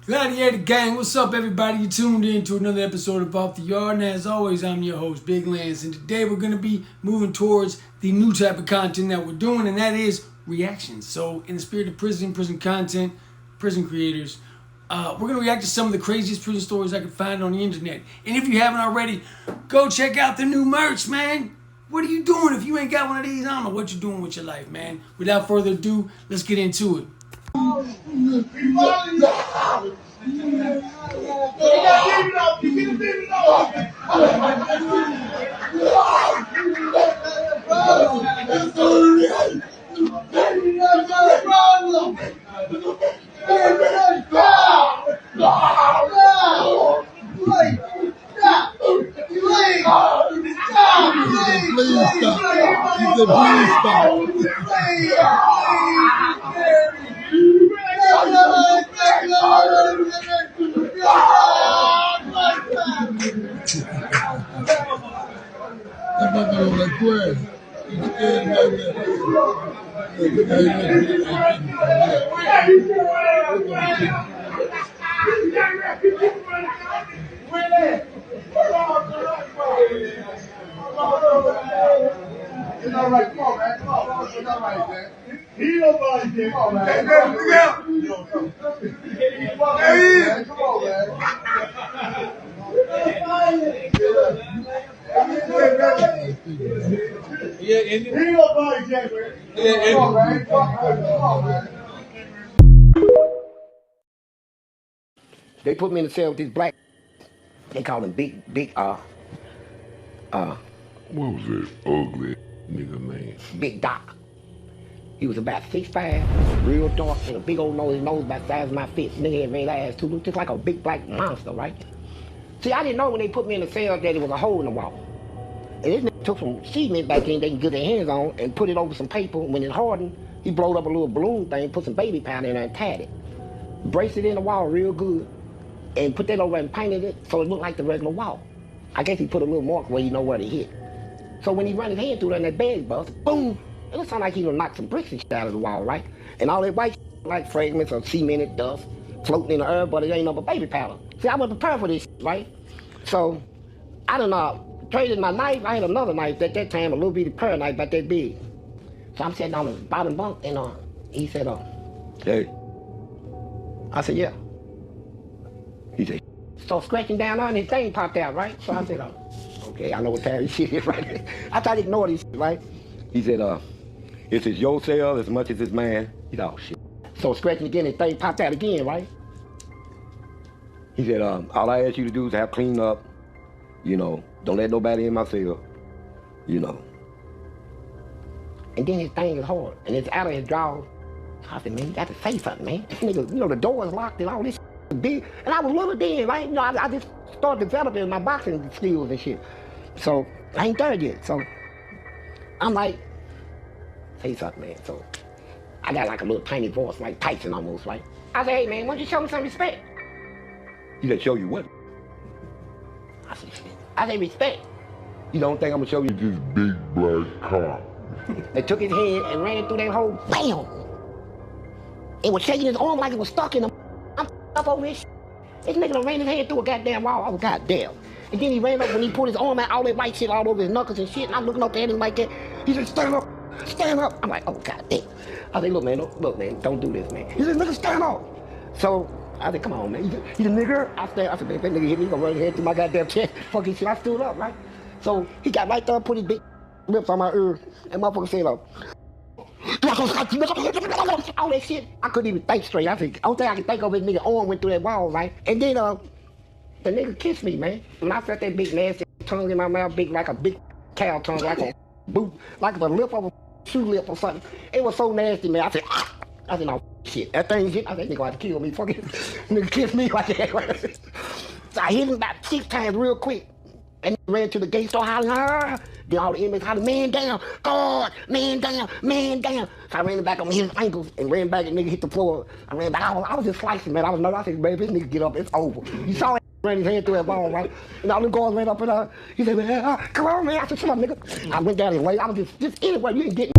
Gladiator Gang, what's up everybody? You tuned in to another episode of Off the Yard, and as always, I'm your host, Big Lance, and today we're going to be moving towards the new type of content that we're doing, and that is reactions. So, in the spirit of prison content, prison creators, we're going to react to some of the craziest prison stories I could find on the internet. And if you haven't already, go check out the new merch, man. What are you doing if you ain't got one of these? I don't know what you're doing with your life, man. Without further ado, let's get into it. It's all right, come on, man. Come on, it's all right, man. He nobody did. Come on, man. Hey, man, look out. Hey, come on, man. He nobody did, man. Come on, man. Come on, man. They put me in the cell with this black. They call him big. What was that ugly nigga name? Big Doc. He was about 6'5", real dark, and a big old nose. His nose about the size of my fist. Nigga had red eyes too, looked just like a big black monster, right? See, I didn't know when they put me in the cell that it was a hole in the wall. And this nigga took some cement back then they can get their hands on and put it over some paper. When it hardened, he blowed up a little balloon thing, put some baby powder in there and tied it. Braced it in the wall real good, and put that over and painted it so it looked like the regular wall. I guess he put a little mark where you know where to hit. So when he run his hand through there and that bag bust, boom, it looked like he done knocked some bricks and shit out of the wall, right? And all that white shit, like fragments of cemented dust floating in the air, but it ain't no but baby powder. See, I wasn't prepared for this shit, right? So I done traded my knife. I had another knife at that time, a little bitty pear knife about that big. So I'm sitting on the bottom bunk and he said, hey. I said, yeah. He said, so scratching down on his thing popped out, right? So I said, okay, I know what time this shit is, right? I tried to ignore this shit, right? He said, this is your cell as much as it's mine. He said, oh shit. So scratching again, his thing popped out again, right? He said, all I ask you to do is have clean up, don't let nobody in my cell, And then his thing is hard, and it's out of his drawers. So I said, man, you got to say something, man. This nigga, the door is locked and all this shit big. And I was little then, right? I just started developing my boxing skills and shit. So I ain't there yet. So I'm like, say something, man. So I got like a little tiny voice, like Tyson almost, right? I said, hey, man, why don't you show me some respect? He said, show you what? I said, shit. I said, respect. You don't think I'm gonna show you This big black cop. They took his hand and ran it through that hole, bam! It was shaking his arm like it was stuck in him. I'm up over this shit. This nigga done ran his hand through a goddamn wall. I was goddamn. And then he ran up when he put his arm out, all that white shit all over his knuckles and shit, and I'm looking up at him like that. He said, stand up, stand up. I'm like, oh goddamn. I said, look man, don't do this, man. He said, nigga, stand up. So I said, come on, man. He's a nigga. I said, man, if that nigga hit me, he gonna run his hand through my goddamn chest. Fucking shit, I stood up, right? So he got right there, put his big lips on my ear, and motherfucker said, all that shit. I couldn't even think straight. I said, only thing I can think of is nigga arm went through that wall, right? And then the nigga kissed me, man. When I felt that big nasty tongue in my mouth, big like a big cow tongue, like a boot, like the lip of a shoe lip or something. It was so nasty, man. I said, no shit. That thing hit. I said, nigga had to kill me. Fucking nigga kissed me like that. So I hit him about 6 times real quick. And he ran to the gate, started hollering, Then all the inmates hollered, man down, guard, man down, man down. So I ran back on his ankles and ran back and nigga hit the floor. I ran back, I was just slicing, man. I was nervous. I said, baby, this nigga get up, it's over. You saw it, ran his hand through that ball, right? And all the guards ran up and he said, man, come on, man. I said, come on, nigga. I went down his way. I was just anyway, you didn't get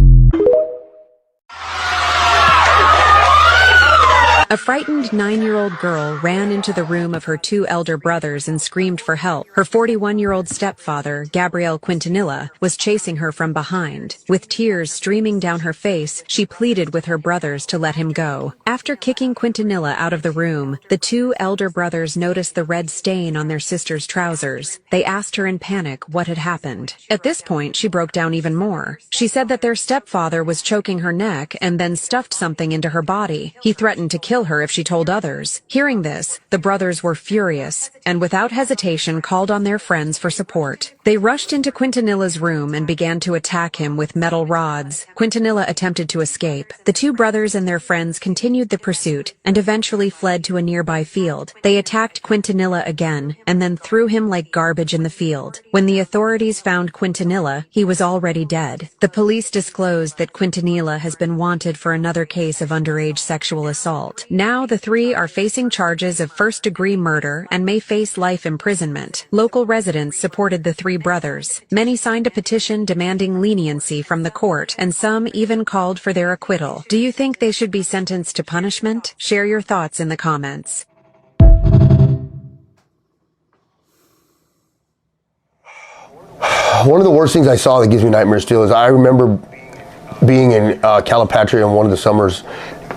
A frightened 9-year-old girl ran into the room of her 2 elder brothers and screamed for help. Her 41-year-old stepfather, Gabriel Quintanilla, was chasing her from behind. With tears streaming down her face, she pleaded with her brothers to let him go. After kicking Quintanilla out of the room, the 2 elder brothers noticed the red stain on their sister's trousers. They asked her in panic what had happened. At this point, she broke down even more. She said that their stepfather was choking her neck and then stuffed something into her body. He threatened to kill her if she told others. Hearing this, the brothers were furious and without hesitation called on their friends for support. They rushed into Quintanilla's room and began to attack him with metal rods. Quintanilla attempted to escape. The 2 brothers and their friends continued the pursuit and eventually fled to a nearby field. They attacked Quintanilla again and then threw him like garbage in the field. When the authorities found Quintanilla, he was already dead. The police disclosed that Quintanilla has been wanted for another case of underage sexual assault. Now the 3 are facing charges of first-degree murder and may face life imprisonment. Local residents supported the 3 brothers. Many signed a petition demanding leniency from the court, and some even called for their acquittal. Do you think they should be sentenced to punishment? Share your thoughts in the comments. One of the worst things I saw that gives me nightmares still is I remember being in Calipatria in one of the summers.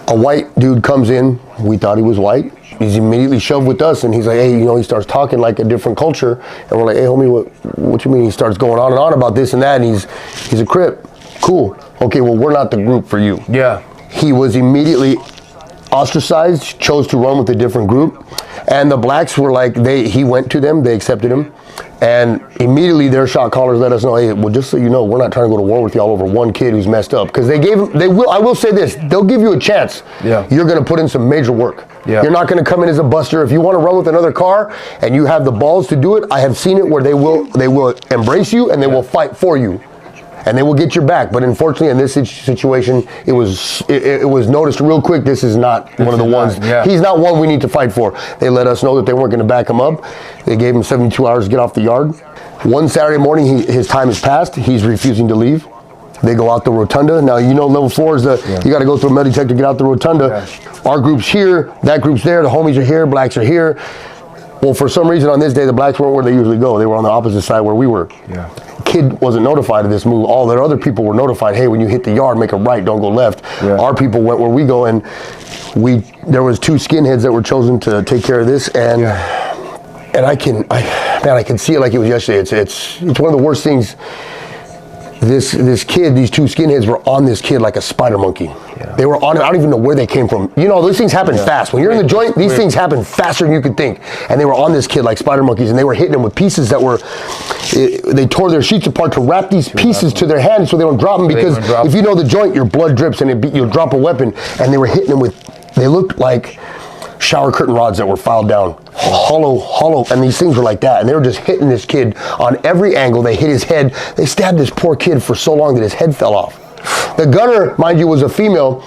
A white dude comes in, we thought he was white. He's immediately shoved with us and he's like, hey, he starts talking like a different culture. And we're like, hey, homie, what you mean? He starts going on and on about this and that, and he's a Crip. Cool. Okay, well, we're not the group for you. Yeah. He was immediately ostracized, chose to run with a different group. And the blacks were like, he went to them, they accepted him. And immediately their shot callers let us know, hey, well, just so you know, we're not trying to go to war with y'all over one kid who's messed up. Because I will say this, they'll give you a chance. Yeah. You're going to put in some major work. Yeah. You're not going to come in as a buster. If you want to run with another car and you have the balls to do it, I have seen it where they will embrace you and they will fight for you. And they will get your back. But unfortunately, in this situation, it was noticed real quick, this is not one of the ones. Yeah. He's not one we need to fight for. They let us know that they weren't going to back him up. They gave him 72 hours to get off the yard. One Saturday morning, his time has passed. He's refusing to leave. They go out the rotunda. Now, level 4 is you got to go through a metal detector to get out the rotunda. Yeah. Our group's here, that group's there, the homies are here, blacks are here. Well, for some reason on this day, the blacks weren't where they usually go. They were on the opposite side where we were. Yeah. Kid wasn't notified of this move. All the other people were notified, hey, when you hit the yard, make a right, don't go left. Yeah. Our people went where we go, and there was 2 skinheads that were chosen to take care of this, and I can see it like it was yesterday. It's one of the worst things. This kid, these 2 skinheads were on this kid like a spider monkey. Yeah. They were on it. I don't even know where they came from. Those things happen fast. When you're in the joint, these things happen faster than you could think. And they were on this kid like spider monkeys, and they were hitting him with pieces that they tore their sheets apart to wrap these pieces to their hands so they don't drop them, because if you know the joint, your blood drips and you'll drop a weapon. And they were hitting him they looked like shower curtain rods that were filed down, hollow, and these things were like that, and they were just hitting this kid on every angle. They hit his head. They stabbed this poor kid for so long that his head fell off. The gunner, mind you, was a female,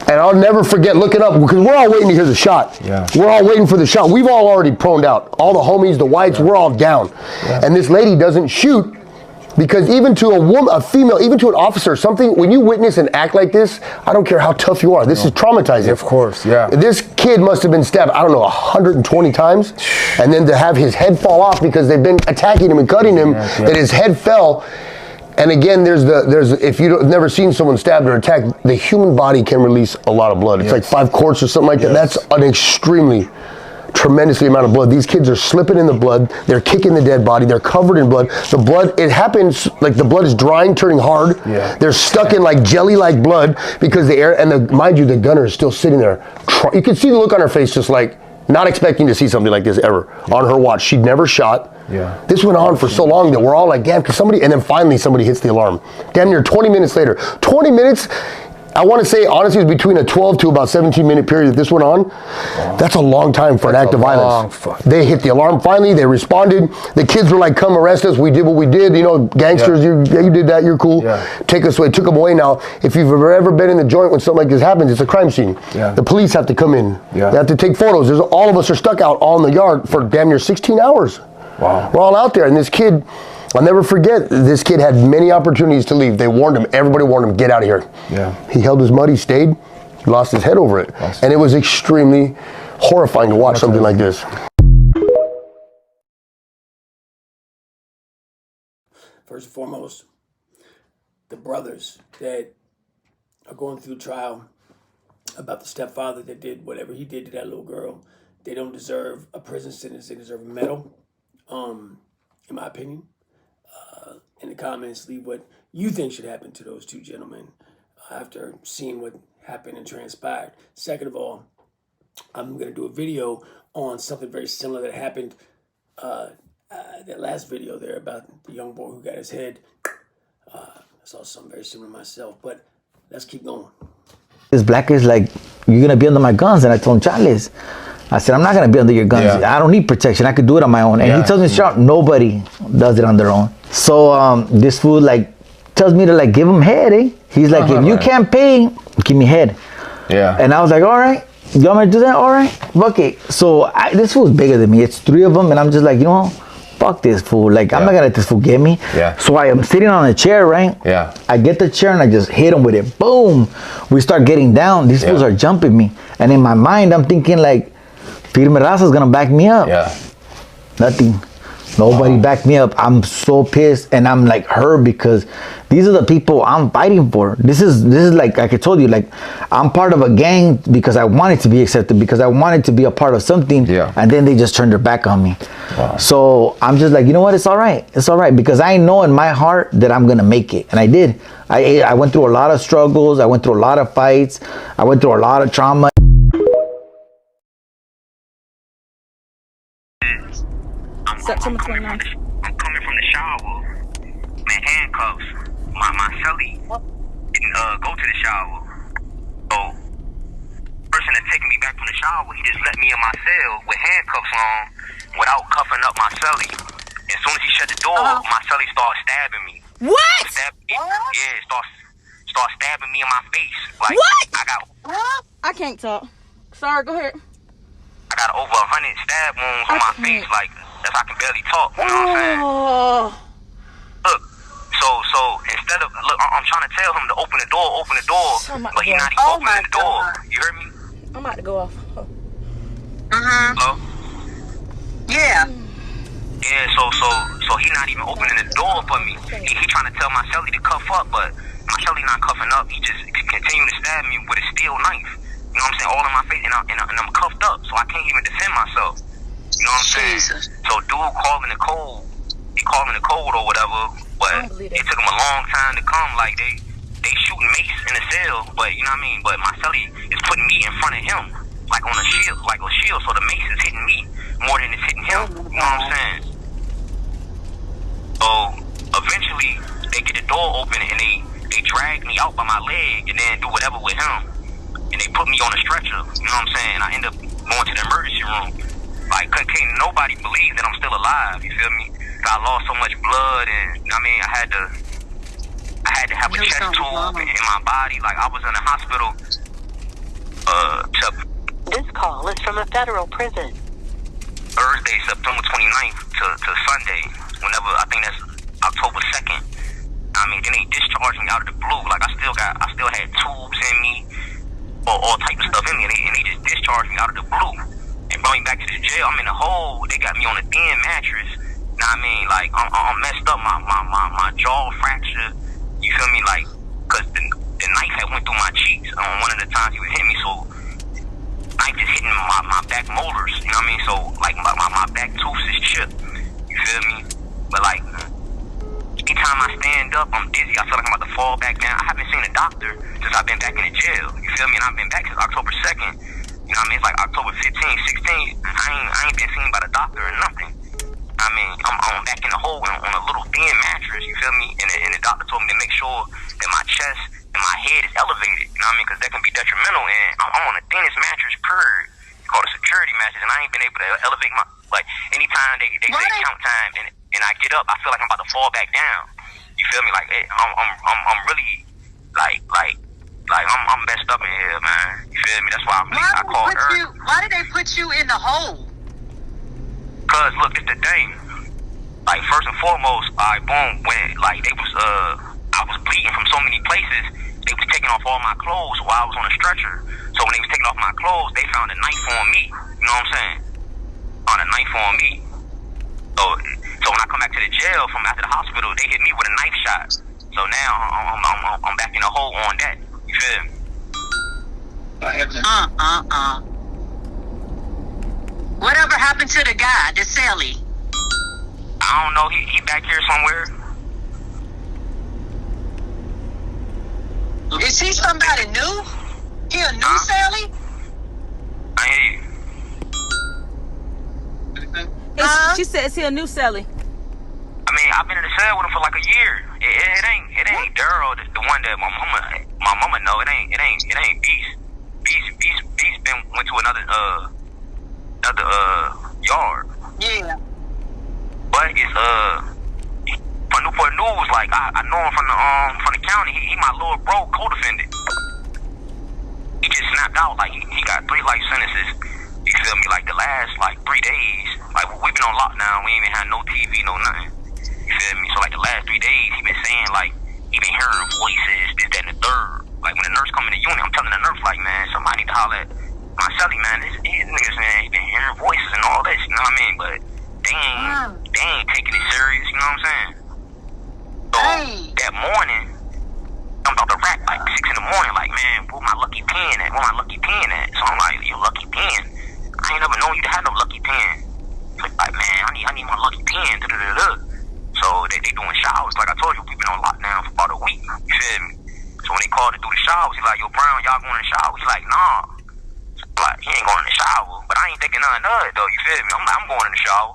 and I'll never forget, look it up, because we're all waiting to hear the shot. Yeah. We're all waiting for the shot. We've all already proned out. All the homies, the whites, we're all down. Yeah. And this lady doesn't shoot, because even to a woman, a female, even to an officer, something, when you witness an act like this, I don't care how tough you are, this is traumatizing. Of course, yeah. This kid must have been stabbed, 120 times, and then to have his head fall off because they've been attacking him and cutting him, that his head fell. And again, there's if you've never seen someone stabbed or attacked, the human body can release a lot of blood. It's like 5 quarts or something like that. That's an extremely tremendously amount of blood. These kids are slipping in the blood. They're kicking the dead body. They're covered in blood. The blood, it happens like the blood is drying, turning hard. Yeah. They're stuck in like jelly-like blood because the air, and mind you, the gunner is still sitting there. You can see the look on her face, just like not expecting to see something like this ever on her watch. She'd never shot. Yeah. This went on for so long that we're all like, damn, because somebody, and then finally somebody hits the alarm. Damn near 20 minutes later. 20 minutes, I want to say, honestly, it was between a 12 to about 17-minute period that this went on. Wow. That's a long time for an act of violence. They hit the alarm finally. They responded. The kids were like, come arrest us. We did what we did. Gangsters, you did that. You're cool. Yeah. Take us away. Took them away. Now, if you've ever been in the joint when something like this happens, it's a crime scene. Yeah. The police have to come in. Yeah. They have to take photos. All of us are stuck out all in the yard for damn near 16 hours. Wow. We're all out there. And this kid, I'll never forget, this kid had many opportunities to leave. They warned him, everybody warned him, get out of here. Yeah. He held his mud, he stayed. He lost his head over it. And it was extremely horrifying to watch something like this. First and foremost, the brothers that are going through trial about the stepfather that did whatever he did to that little girl, they don't deserve a prison sentence. They deserve a medal, in my opinion. In the comments, leave what you think should happen to those two gentlemen after seeing what happened and transpired. Second of all, I'm going to do a video on something very similar that happened, that last video there about the young boy who got his head. I saw something very similar myself, but let's keep going. This black is like, you're going to be under my guns. And I told him, Charles, I said, I'm not going to be under your guns. I don't need protection. I could do it on my own. And he tells me straight, nobody does it on their own. So this fool like tells me to like give him head, eh? He's like, if you can't pay, give me head. Yeah. And I was like, all right, you want me to do that? All right, fuck it. So this fool's bigger than me. It's 3 of them. And I'm just like, you know, fuck this fool. Like, I'm not going to let this fool get me. So I am sitting on a chair, right? I get the chair and I just hit him with it. Boom. We start getting down. These fools are jumping me. And in my mind, I'm thinking like, Firme Raza's going to back me up. Nothing. Nobody backed me up. I'm so pissed and I'm like hurt because these are the people I'm fighting for. This is like I told you, like I'm part of a gang because I wanted to be accepted, because I wanted to be a part of something. And then they just turned their back on me. So I'm just like, you know what? It's all right. It's all right, because I know in my heart that I'm gonna make it, and I did. I went through a lot of struggles. I went through a lot of fights. I went through a lot of trauma. September 29th. I'm coming from the shower. Man, handcuffs. My cellie didn't go to the shower. So, person that taking me back from the shower, he just let me in my cell with handcuffs on without cuffing up my cellie. As soon as he shut the door, my cellie started stabbing me. What? Start stabbing me in my face. Like, What? I can't talk. Sorry, go ahead. I got over 100 stab wounds on my face. Like, that's I can barely talk, you know what I'm saying? Look, so instead of, I'm trying to tell him to open the door, but he's not even opening the door. You heard me? I'm about to go off. Hello? Yeah. Yeah, so he not even opening the door for me. He trying to tell my cellie to cuff up, but my cellie not cuffing up. He just continue to stab me with a steel knife. You know what I'm saying? All in my face, and I'm cuffed up, so I can't even defend myself. You know what I'm saying? So dude calling the code, he calling the code or whatever, but it took him a long time to come. Like they shooting mace in the cell, but you know what I mean? But my cellie is putting me in front of him, like on a shield, so the mace is hitting me more than it's hitting him. You know what I'm saying? So eventually they get the door open and they drag me out by my leg and then do whatever with him. And they put me on a stretcher, you know what I'm saying? I end up going to the emergency room. Like, can't nobody believe that I'm still alive, you feel me? I lost so much blood, and, you know what I mean? I had to have a chest tube in my body. Like, I was in the hospital, This call is from a federal prison. Thursday, September 29th to Sunday, whenever, I think that's October 2nd. I mean, then they discharged me out of the blue. Like, I still had tubes in me, all type of stuff in me, and they just discharged me out of the blue and brought me back to the jail. I'm in a hole. They got me on a thin mattress. You know what I mean? Like, I'm messed up. My jaw fractured. You feel me? Like, cause the knife had went through my cheeks on one of the times he was hitting me. So, knife just hitting my back molars. You know what I mean? So, like, my back tooth is chipped. You feel me? But like, anytime I stand up, I'm dizzy. I feel like I'm about to fall back down. I haven't seen a doctor since I've been back in the jail. You feel me? And I've been back since October 2nd. You know what I mean? It's like October 15, 16. I ain't been seen by the doctor or nothing. I mean, I'm back in the hole on a little thin mattress. You feel me? And the doctor told me to make sure that my chest and my head is elevated. You know what I mean? Because that can be detrimental. And I'm on the thinnest mattress period. It's called a security mattress. And I ain't been able to elevate my, like, anytime they say count time and I get up, I feel like I'm about to fall back down. You feel me? Like, I'm really, like I'm messed up in here, man. You feel me? That's why I called her. Why did they put you in the hole? Cause look, it's the thing. Like, first and foremost, boom, when like I was bleeding from so many places, they was taking off all my clothes while I was on a stretcher. So when they was taking off my clothes, they found a knife on me. You know what I'm saying? On a knife on me. So when I come back to the jail from after the hospital, they hit me with a knife shot. So now I'm back in the hole on that. You feel me? Whatever happened to the guy, the celly? I don't know. He back here somewhere. Is he somebody new? He a new celly? I hear you. She said, is he a new celly? I mean, I've been in the cell with him for like a year. It ain't Daryl, the one that my mama know. It ain't Beast. Beast went to another yard. Yeah. But it's for Newport News, like I know him from the county. He my little bro co-defendant. He just snapped out. Like he got 3 life sentences. You feel me? Like the last 3 days, like we've been on lockdown. We ain't even had no TV, no nothing. You feel me? So like the last 3 days, he been saying like he been hearing voices, this, that, and the third. Like when the nurse come in the unit, I'm telling the nurse like, man, somebody need to holler at my celly, man. These niggas, man, he been hearing voices and all this. You know what I mean? But they ain't taking it serious. You know what I'm saying? So that morning, I'm about to rack like 6 in the morning. Like, man, where my lucky pen at? Where my lucky pen at? So I'm like, your lucky pen? I ain't never known you to have no lucky pen. So like, man, I need my lucky pen. So they doing showers. Like I told you, we've been on lockdown for about a week. You feel me? So when they called to do the showers, he like, yo, Brown, y'all going in the shower? He like, nah. So like, he ain't going in the shower. But I ain't thinking nothing of it, though. You feel me? I'm like, I'm going in the shower.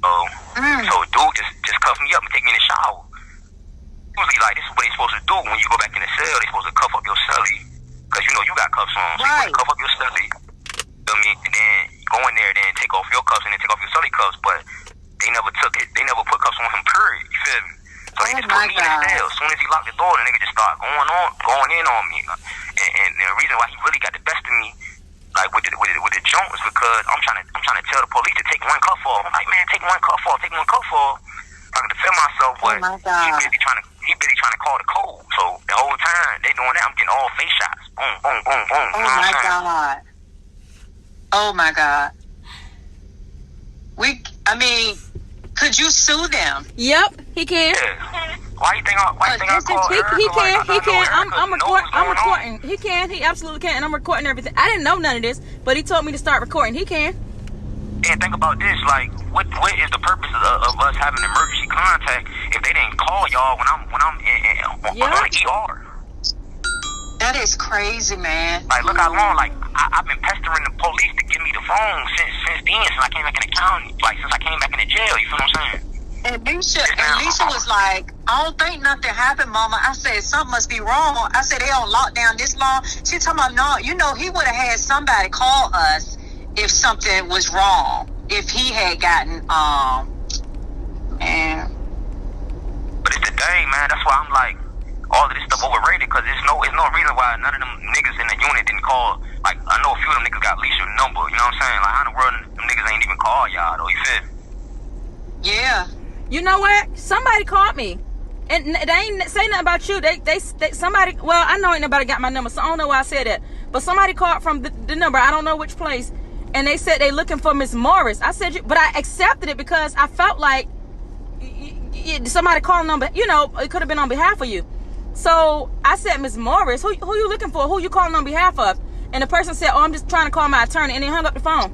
So dude just cuff me up and take me in the shower. Usually, like, this is what they supposed to do when you go back in the cell. They supposed to cuff up your celly. Because, you know, you got cuffs on. So you supposed to cuff up your celly. Feel me? And then go in there, then take off your cuffs and then take off your celly cuffs. But they never took it. They never put cuffs on him, period. You feel me? So they just put me in the cell. As soon as he locked the door, the nigga just start going in on me. And the reason why he really got the best of me, like with the joint, is because I'm trying to tell the police to take one cuff off. I'm like, man, take one cuff off. I can defend myself, but he busy trying to call the code. So the whole time they doing that, I'm getting all face shots. Boom, boom, boom, boom. Oh my God. Oh my God. Could you sue them? Yep, he can. Yeah. Why you think I called He can. I'm recording. He can. He absolutely can. And I'm recording everything. I didn't know none of this, but he told me to start recording. He can. And think about this, like, what is the purpose of us having emergency contact if they didn't call y'all when I'm on ER? That is crazy, man. Like, look how long, like, I've been pestering the police to give me the phone since I came back in the county, like, since I came back in the jail, you feel what I'm saying? And Lisa was like, I don't think nothing happened, Mama. I said, something must be wrong. I said, they on lockdown this long. She talking about, no, you know, he would have had somebody call us if something was wrong. If he had gotten, man. But it's the day, man. That's why I'm like, all of this stuff overrated, because there's no reason why none of them niggas in the unit didn't call. Like, I know a few of them niggas got Lisa's number, you know what I'm saying? Like, how in the world them niggas ain't even call y'all, though, you feel me? Yeah. You know what? Somebody called me. And they ain't say nothing about you. Somebody, well, I know ain't nobody got my number, so I don't know why I said that. But somebody called from the number, I don't know which place, and they said they looking for Miss Morris. I said, but I accepted it because I felt like somebody calling on, you know, it could have been on behalf of you. So I said, Miss Morris, who you looking for? Who you calling on behalf of? And the person said, oh, I'm just trying to call my attorney, and they hung up the phone.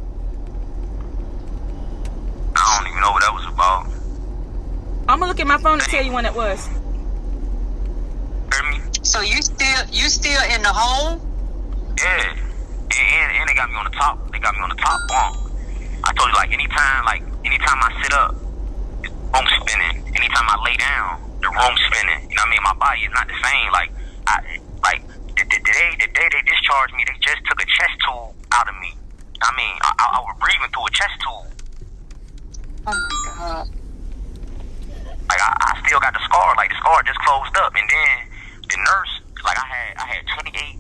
I don't even know what that was about. I'm gonna look at my phone and tell you when it was. Hear me? So you still in the hole? Yeah. And they got me on the top. They got me on the top bunk. I told you, like, anytime I sit up, the room spinning. Anytime I lay down, the room spinning. You know what I mean? My body is not the same. Like the day they discharged me, they just took a chest tube out of me. I mean, I was breathing through a chest tube. Oh my God. Like, I still got the scar. Like, the scar just closed up. And then the nurse, like, I had 28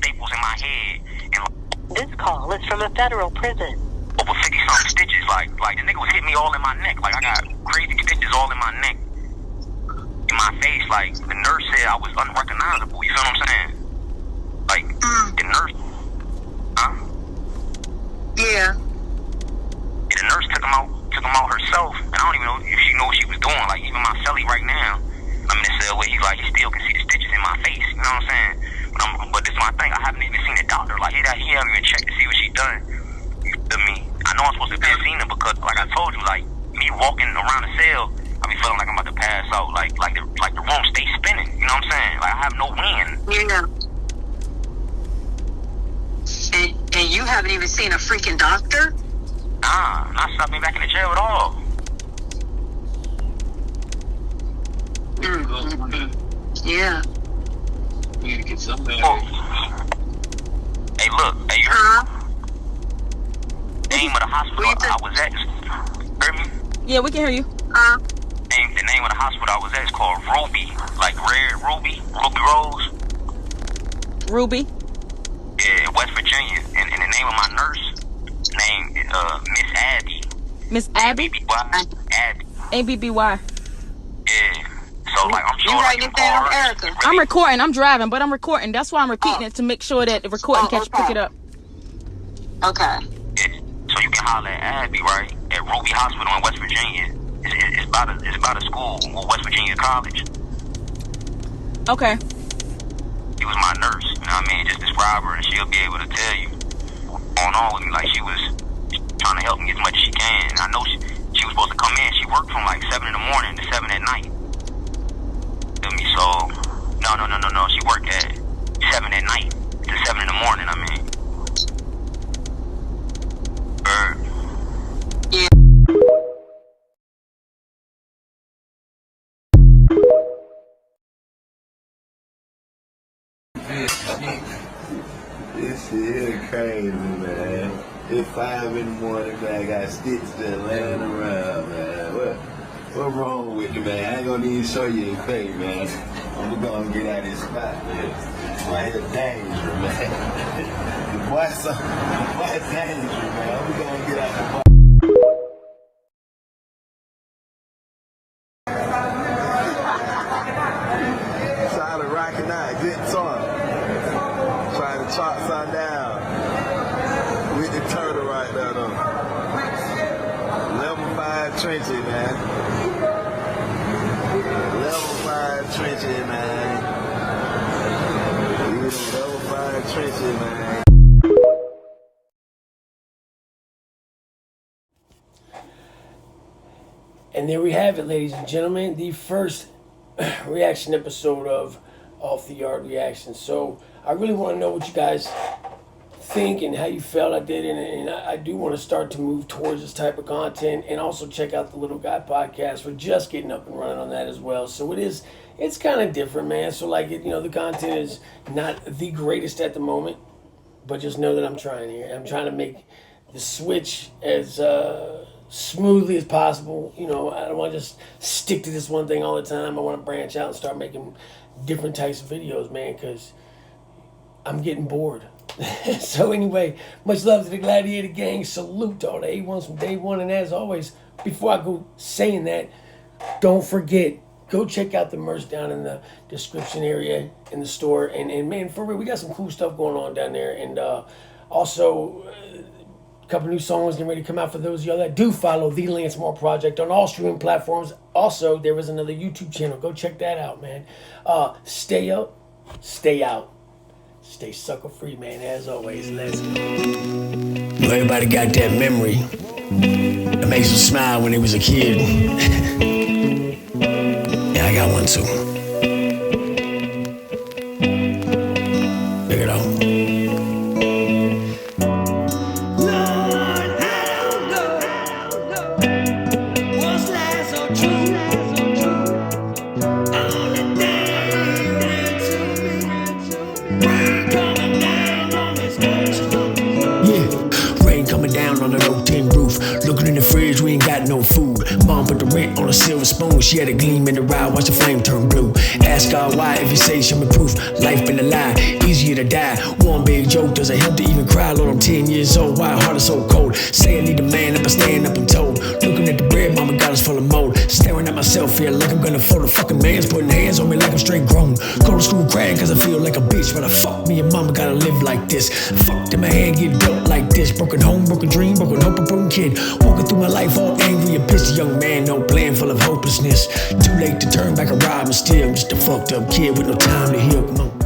staples in my head. And this call is from a federal prison. Over 50-something stitches. Like the nigga was hitting me all in my neck. Like, I got crazy stitches all in my neck. in my face. Like, the nurse said I was unrecognizable. You feel what I'm saying? Like, the nurse, Yeah. The nurse took him out herself, and I don't even know if she knew what she was doing. Like, even my celly right now, I'm in the cell where he's like, he still can see the stitches in my face. You know what I'm saying? But this is my thing. I haven't even seen a doctor. Like, he haven't even checked to see what she done. You feel me? I know I'm supposed to be seeing him because, like I told you, like, me walking around the cell, I be feeling like I'm about to pass out. Like the room stays spinning. You know what I'm saying? Like, I have no wind. Yeah. And you haven't even seen a freaking doctor? Nah, not stuck me back in the jail at all. Yeah. We need to get something. Hey, look. Hey, you heard the name of the hospital I was at? Heard me? Yeah, we can hear you. The name of the hospital I was at is called Ruby. Like Red Ruby. Ruby Rose. Ruby? Yeah, in West Virginia. And the name of my nurse, named Miss Abby. Miss Abby? Abby. A-B-B-Y. Yeah. So, like, I'm sure you writing it down, Erica? Really, I'm recording. I'm driving, but I'm recording. That's why I'm repeating it, to make sure that the recording pick it up. Okay. Yeah. So you can holler at Abby, right? At Ruby Hospital in West Virginia. It's about a school, West Virginia College. Okay. She was my nurse, you know what I mean? Just describe her and she'll be able to tell you what's going on with me. Like, she was trying to help me as much as she can. And I know she was supposed to come in. She worked from like 7 in the morning to 7 at night. Feel me? So, no. She worked at 7 at night to 7 in the morning, I mean. Yeah. This shit crazy, man. It's 5 in the morning, man. I got sticks that laying around, man. What's wrong with you, man? I ain't gonna even show you a thing, man. I'm gonna get out of this spot, man. Right here, danger, man. The boy's danger, man. I'm gonna get out of the box. Trying to rock it out, good talk. Trying to chop some down. With the turtle right there, though. Level 5 trenching, man. Level 5 trenching, man. Level 5 trenching, man. And there we have it, ladies and gentlemen, the first reaction episode of Off the Yard Reactions. So I really want to know what you guys think and how you felt I did it, and I do want to start to move towards this type of content, and also check out the Little Guy podcast. We're just getting up and running on that as well, so it's kind of different, man. So like, the content is not the greatest at the moment, but just know that I'm trying here. I'm trying to make the switch as smoothly as possible. I don't want to just stick to this one thing all the time. I want to branch out and start making different types of videos, man, because I'm getting bored. So anyway, much love to the Gladiator Gang. Salute to all the A1s from day one. And as always, before I go saying that, don't forget, go check out the merch down in the description area in the store. And man, for real, we got some cool stuff going on down there. And also, a couple new songs getting ready to come out for those of y'all that do follow the Lance Moore Project on all streaming platforms. Also, there is another YouTube channel. Go check that out, man. Stay up, stay out. Stay sucker free, man. As always, let's go. Everybody got that memory that makes them smile when they was a kid. Yeah, I got one too. Check it out. Looking in the fridge, we ain't got no food. Mom put the rent on a silver spoon. She had a gleam in the ride, watch the flame turn blue. Ask God why, if he say show me proof. Life been a lie, easier to die. One big joke, does it help to even cry? Lord, I'm 10 years old, why heart is so cold? Say I need a man up, I stand up and told. Looking at the bread, mama got us full of mold. Staring at myself feel like I'm gonna fall. The fucking man's putting hands on me like I'm straight grown. Go to school crying cause I feel like a bitch. But I fuck me and mama gotta live like this. Fucked in my head, get built like this. Broken home, broken dream, broken hope, a broken kid. Walking through my life all angry and pissed. Young man, no plan, full of hopelessness. Too late to turn back around, but still just a fucked up kid with no time to heal. Come on.